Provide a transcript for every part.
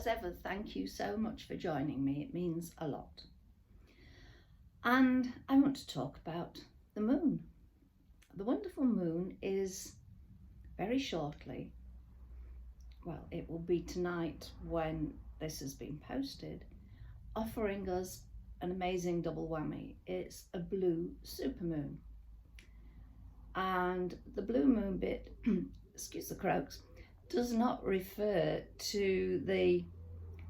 as ever, thank you so much for joining me. It means a lot. And I want to talk about the moon. The wonderful moon is very shortly, well, it will be tonight when this has been posted, offering us an amazing double whammy. It's a blue supermoon. And the blue moon bit, excuse the croaks, does not refer to the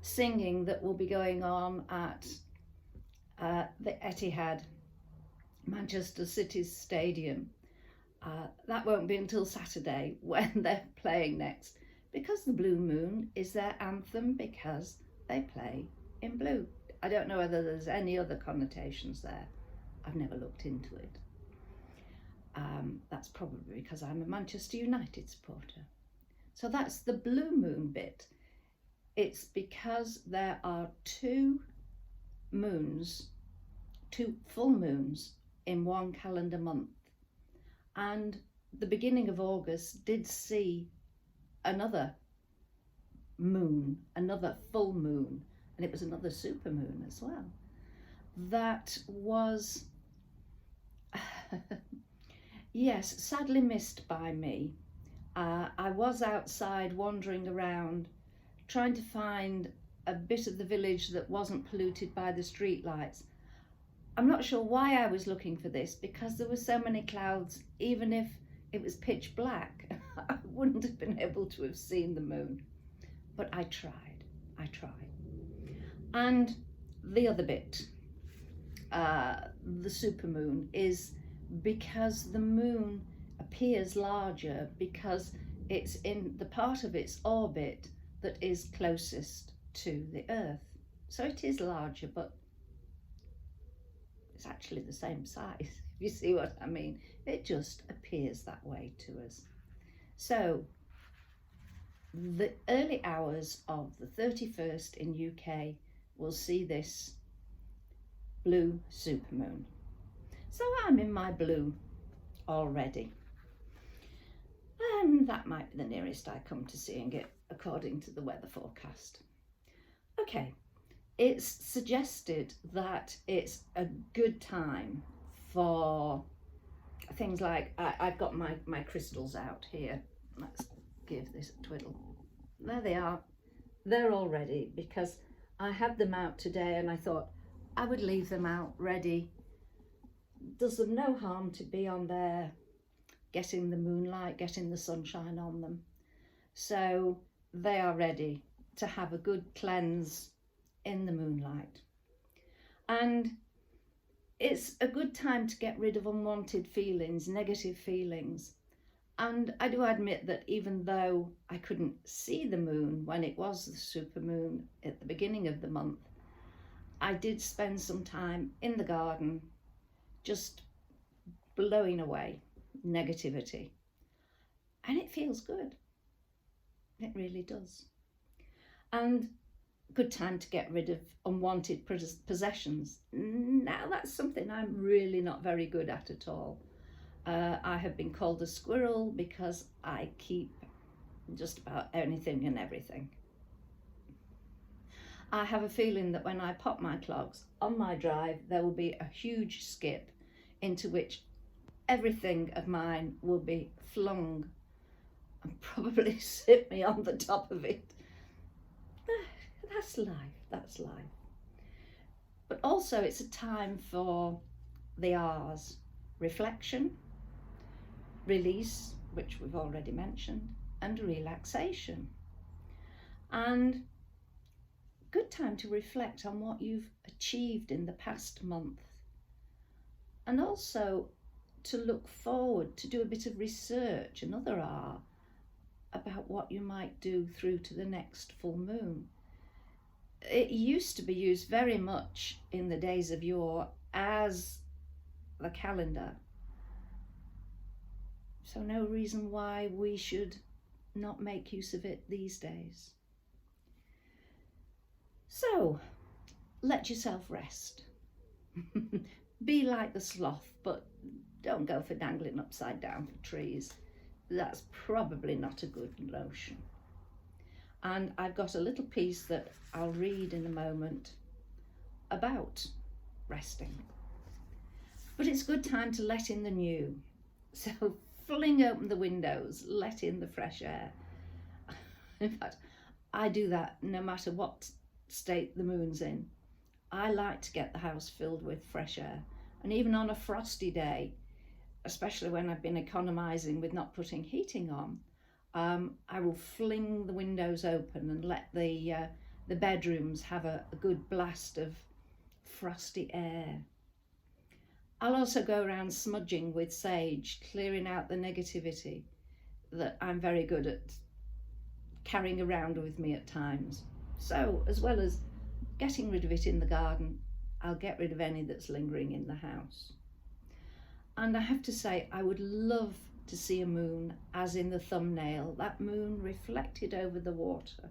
singing that will be going on at the Etihad, Manchester City's stadium. That won't be until Saturday when they're playing next, because the blue moon is their anthem, because they play in blue. I don't know whether there's any other connotations there. I've never looked into it. That's probably because I'm a Manchester United supporter. So that's the blue moon bit. It's because there are two full moons in one calendar month. And the beginning of August did see another moon, another full moon, and it was another supermoon as well. That was, yes, sadly missed by me. I was outside wandering around trying to find a bit of the village that wasn't polluted by the street lights. I'm not sure why I was looking for this, because there were so many clouds. Even if it was pitch black, I wouldn't have been able to have seen the moon. But I tried. And the other bit, the supermoon, is because the moon appears larger because it's in the part of its orbit that is closest to the Earth. So it is larger, but it's actually the same size, if you see what I mean. It just appears that way to us. So the early hours of the 31st in UK will see this blue supermoon. So I'm in my blue already. And that might be the nearest I come to seeing it according to the weather forecast. Okay, it's suggested that it's a good time for things like, I've got my crystals out here. Let's give this a twiddle. There they are. They're all ready because I had them out today and I thought I would leave them out ready. Does them no harm to be on there, getting the moonlight, getting the sunshine on them. So they are ready to have a good cleanse in the moonlight. And it's a good time to get rid of unwanted feelings, negative feelings. And I do admit that even though I couldn't see the moon when it was the supermoon at the beginning of the month, I did spend some time in the garden just blowing away negativity. And it feels good. It really does. And good time to get rid of unwanted possessions. Now that's something I'm really not very good at all. I have been called a squirrel because I keep just about anything and everything. I have a feeling that when I pop my clogs on my drive, there will be a huge skip into which everything of mine will be flung and probably sit me on the top of it. That's life. But also it's a time for the R's: reflection, release, which we've already mentioned, and relaxation. And good time to reflect on what you've achieved in the past month. And also to look forward, to do a bit of research, another R, about what you might do through to the next full moon. It used to be used very much in the days of yore as the calendar. So no reason why we should not make use of it these days. So let yourself rest. Be like the sloth, but don't go for dangling upside down for trees. That's probably not a good notion. And I've got a little piece that I'll read in a moment about resting. But it's a good time to let in the new. So fling open the windows, let in the fresh air. In fact, I do that no matter what state the moon's in. I like to get the house filled with fresh air. And even on a frosty day, especially when I've been economising with not putting heating on, I will fling the windows open and let the bedrooms have a good blast of frosty air. I'll also go around smudging with sage, clearing out the negativity that I'm very good at carrying around with me at times. So, as well as getting rid of it in the garden, I'll get rid of any that's lingering in the house. And I have to say, I would love to see a moon, as in the thumbnail, that moon reflected over the water.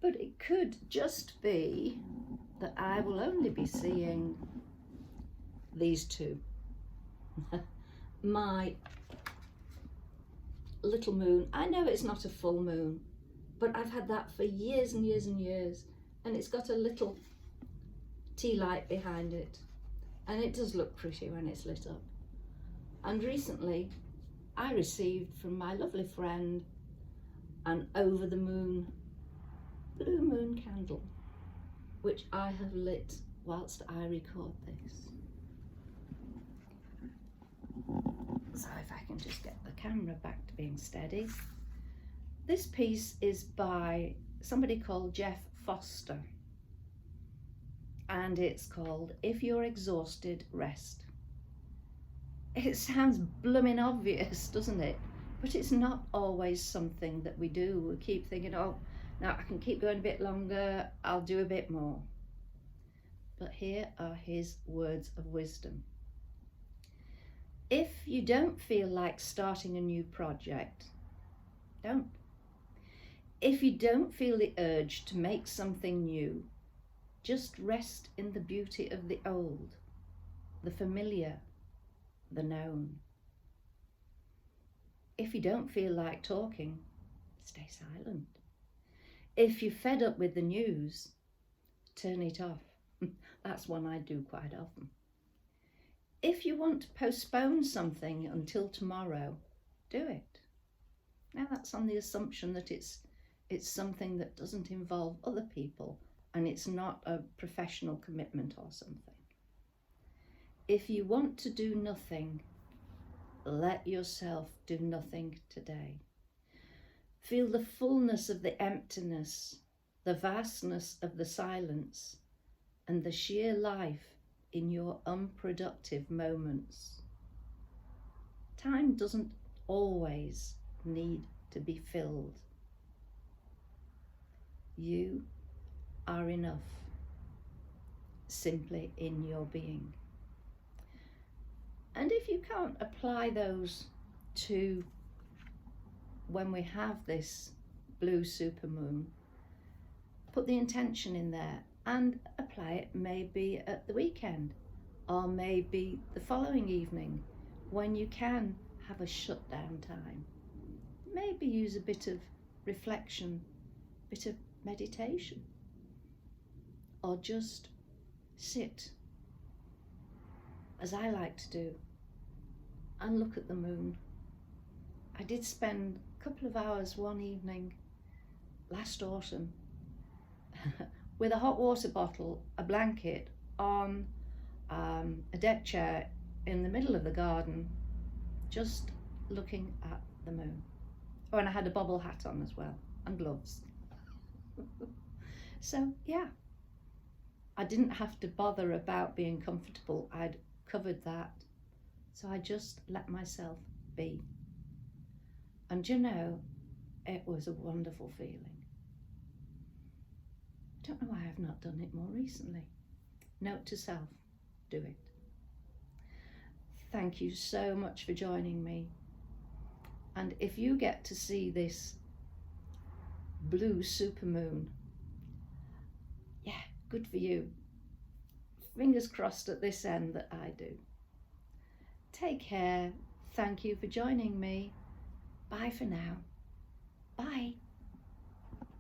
But it could just be that I will only be seeing these two. My little moon, I know it's not a full moon, but I've had that for years and years and years, and it's got a little tea light behind it, and it does look pretty when it's lit up. And recently I received from my lovely friend an over the moon blue moon candle, which I have lit whilst I record this. So if I can just get the camera back to being steady. This piece is by somebody called Jeff Foster, and it's called If You're Exhausted, Rest. It sounds blooming obvious, doesn't it? But it's not always something that we do. We keep thinking, oh, now I can keep going a bit longer, I'll do a bit more. But here are his words of wisdom. If you don't feel like starting a new project, don't. If you don't feel the urge to make something new, just rest in the beauty of the old, the familiar, the known. If you don't feel like talking, stay silent. If you're fed up with the news, turn it off. That's one I do quite often. If you want to postpone something until tomorrow, do it. Now that's on the assumption that it's something that doesn't involve other people and it's not a professional commitment or something. If you want to do nothing, let yourself do nothing today. Feel the fullness of the emptiness, the vastness of the silence, and the sheer life in your unproductive moments. Time doesn't always need to be filled. You are enough, simply in your being. And if you can't apply those to when we have this blue supermoon, put the intention in there and apply it maybe at the weekend or maybe the following evening when you can have a shutdown time. Maybe use a bit of reflection, a bit of meditation, or just sit, as I like to do, and look at the moon. I did spend a couple of hours one evening last autumn with a hot water bottle, a blanket on a deck chair in the middle of the garden, just looking at the moon. Oh, and I had a bobble hat on as well, and gloves. So yeah, I didn't have to bother about being comfortable. I'd covered that. So I just let myself be. And you know, it was a wonderful feeling. I don't know why I've not done it more recently. Note to self, do it. Thank you so much for joining me. And if you get to see this blue supermoon, yeah, good for you. Fingers crossed at this end that I do. Take care. Thank you for joining me. Bye for now. Bye.